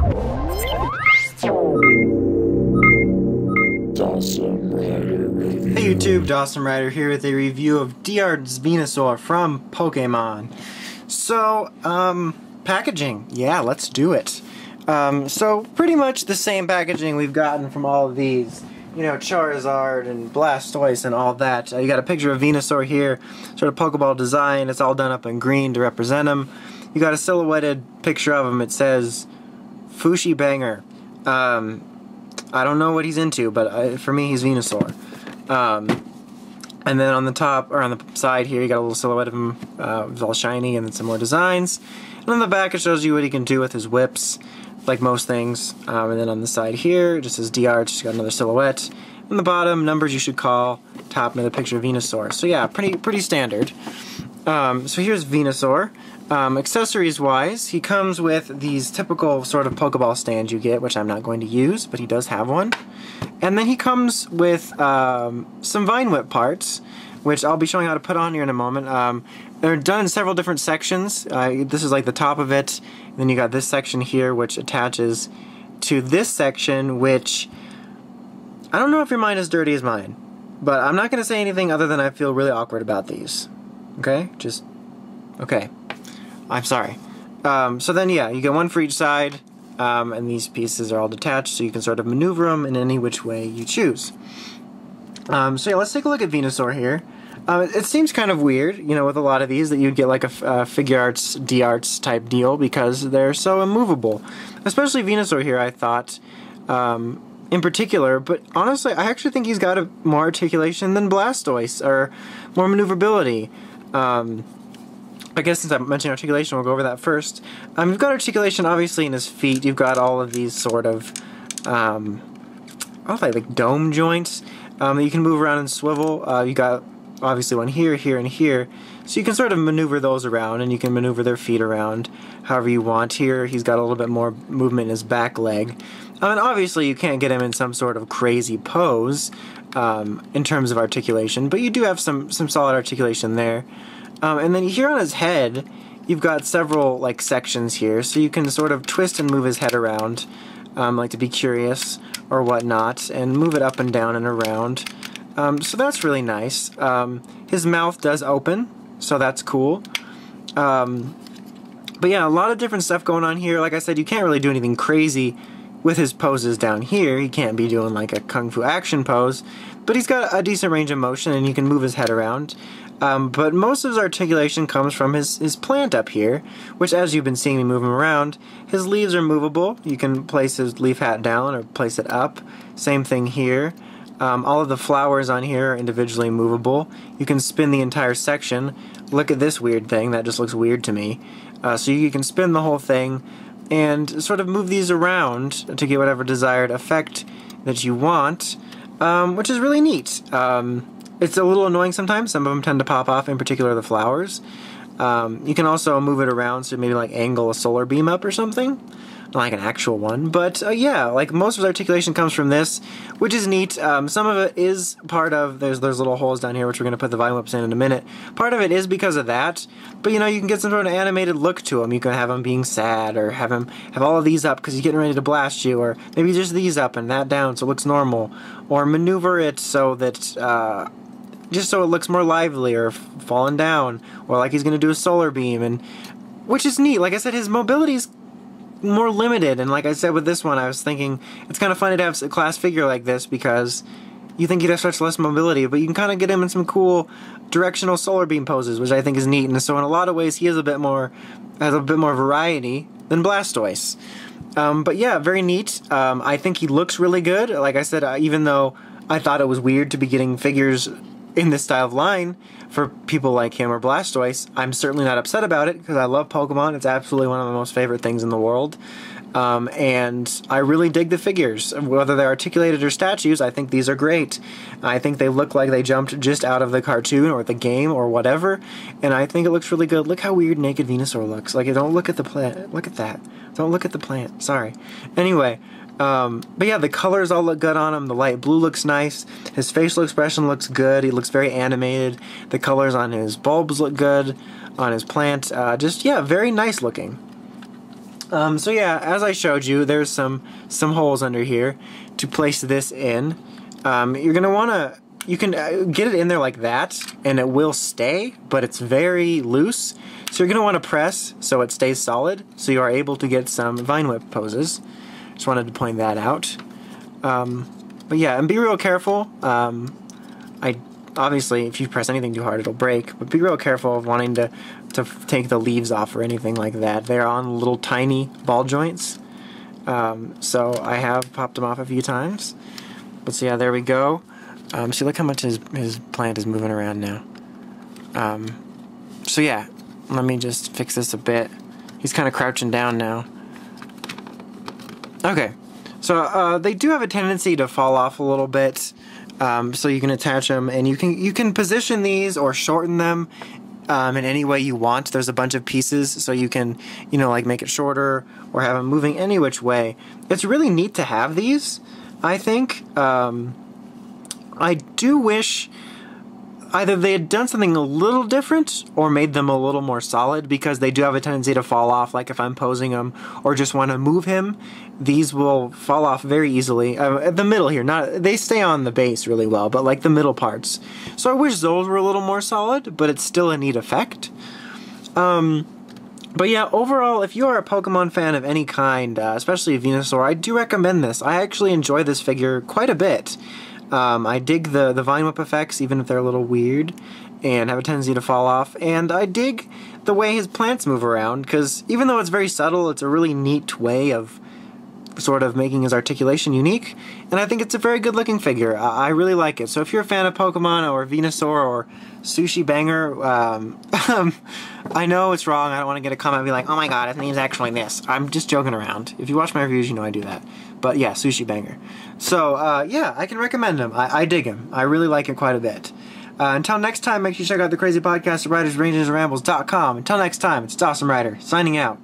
Hey YouTube, Dawson Rider here with a review of D-arts Venusaur from Pokemon. So, packaging. Yeah, let's do it. So pretty much the same packaging we've gotten from all of these. You know, Charizard and Blastoise and all that. You got a picture of Venusaur here, sort of Pokeball design. It's all done up in green to represent him. You got a silhouetted picture of him. It says, Fushi Banger. I don't know what he's into, but for me, he's Venusaur. And then on the top, or on the side here, you got a little silhouette of him. It's all shiny, and then some more designs. And on the back, it shows you what he can do with his whips, like most things. And then on the side here, it just says D-arts, just got another silhouette. On the bottom, numbers you should call. Top, another picture of Venusaur. So yeah, pretty standard. So here's Venusaur. Accessories-wise, he comes with these typical sort of Pokeball stands you get, which I'm not going to use, but he does have one. And then he comes with some Vine Whip parts, which I'll be showing how to put on here in a moment. They're done in several different sections. This is like the top of it. And then you got this section here, which attaches to this section, which I don't know if your mind is dirty as mine, but I'm not going to say anything other than I feel really awkward about these. Okay? Just, okay. I'm sorry. So then, yeah, you get one for each side, and these pieces are all detached, so you can sort of maneuver them in any which way you choose. So yeah, let's take a look at Venusaur here. It seems kind of weird, you know, with a lot of these, that you'd get like a figure arts, D-arts type deal, because they're so immovable. Especially Venusaur here, I thought, in particular, but honestly, I actually think he's got more articulation than Blastoise, or more maneuverability. I guess since I mentioned articulation, we'll go over that first. You've got articulation obviously in his feet. You've got all of these sort of, like dome joints that you can move around and swivel. You got obviously one here, here, and here. So you can sort of maneuver those around, and you can maneuver their feet around however you want. Here, he's got a little bit more movement in his back leg. And obviously you can't get him in some sort of crazy pose in terms of articulation, but you do have some solid articulation there. And then here on his head, you've got several like sections here, so you can sort of twist and move his head around, like to be curious or whatnot, and move it up and down and around. So that's really nice. His mouth does open, so that's cool. But yeah, a lot of different stuff going on here. Like I said, you can't really do anything crazy with his poses down here. He can't be doing like a Kung Fu action pose, but he's got a decent range of motion, and you can move his head around. But most of his articulation comes from his plant up here, which, as you've been seeing me move him around, his leaves are movable. You can place his leaf hat down or place it up. Same thing here. All of the flowers on here are individually movable. You can spin the entire section. Look at this weird thing. That just looks weird to me. So you can spin the whole thing and sort of move these around to get whatever desired effect that you want, which is really neat. It's a little annoying sometimes. Some of them tend to pop off, in particular the flowers. You can also move it around, so maybe like angle a solar beam up or something. Not like an actual one, but yeah, like most of his articulation comes from this, which is neat. Some of it is part of, there's little holes down here, which we're going to put the Vine Whips in a minute. Part of it is because of that, but you know, you can get some sort of animated look to him. You can have him being sad, or have him have all of these up because he's getting ready to blast you, or maybe just these up and that down so it looks normal, or maneuver it so that just so it looks more lively, or falling down, or like he's going to do a solar beam, and which is neat. Like I said, his mobility's more limited, and like I said with this one, I was thinking it's kind of funny to have a class figure like this, because you think he'd have such less mobility, but you can kind of get him in some cool directional solar beam poses, which I think is neat. And so in a lot of ways, he is has a bit more variety than Blastoise. But yeah, very neat. I think he looks really good. Like I said, even though I thought it was weird to be getting figures in this style of line for people like him or Blastoise, I'm certainly not upset about it, because I love Pokemon. It's absolutely one of my most favorite things in the world. And I really dig the figures. Whether they're articulated or statues, I think these are great. I think they look like they jumped just out of the cartoon or the game or whatever, and I think it looks really good. Look how weird naked Venusaur looks. Like, don't look at the plant. Look at that. Don't look at the plant. Sorry. Anyway, but yeah, the colors all look good on him. The light blue looks nice. His facial expression looks good. He looks very animated. The colors on his bulbs look good. On his plant, just, yeah, very nice looking. So yeah, as I showed you, there's some holes under here to place this in. You're gonna wanna, you can get it in there like that, and it will stay, but it's very loose. So you're gonna wanna press so it stays solid, so you are able to get some vine whip poses. Just wanted to point that out. But yeah, and be real careful. Obviously, if you press anything too hard, it'll break, but be real careful of wanting to take the leaves off or anything like that. They're on little tiny ball joints. So I have popped them off a few times. But so yeah, there we go. See, look how much his plant is moving around now. So yeah, let me just fix this a bit. He's kind of crouching down now. Okay, so they do have a tendency to fall off a little bit. So you can attach them, and you can position these or shorten them in any way you want. There's a bunch of pieces, so you can, like make it shorter or have them moving any which way. It's really neat to have these, I think. I do wish either they had done something a little different or made them a little more solid, because they do have a tendency to fall off. Like if I'm posing him or just want to move him, these will fall off very easily. At the middle here, they stay on the base really well, but like the middle parts. So I wish those were a little more solid, but it's still a neat effect. But yeah, overall, if you are a Pokemon fan of any kind, especially Venusaur, I do recommend this. I actually enjoy this figure quite a bit. I dig the vine whip effects, even if they're a little weird and have a tendency to fall off. And I dig the way his plants move around, because even though it's very subtle, it's a really neat way of sort of making his articulation unique. And I think it's a very good looking figure. I really like it. So if you're a fan of Pokemon or Venusaur or Sushi Banger, I know it's wrong. I don't want to get a comment and be like, oh my god, his name's actually this. I'm just joking around. If you watch my reviews, you know I do that. But yeah, Sushi Banger. So yeah, I can recommend him. I dig him. I really like it quite a bit. Until next time, make sure you check out the crazy podcast at writersrangersandrambles.com. Until next time, it's Dawson Ryder, signing out.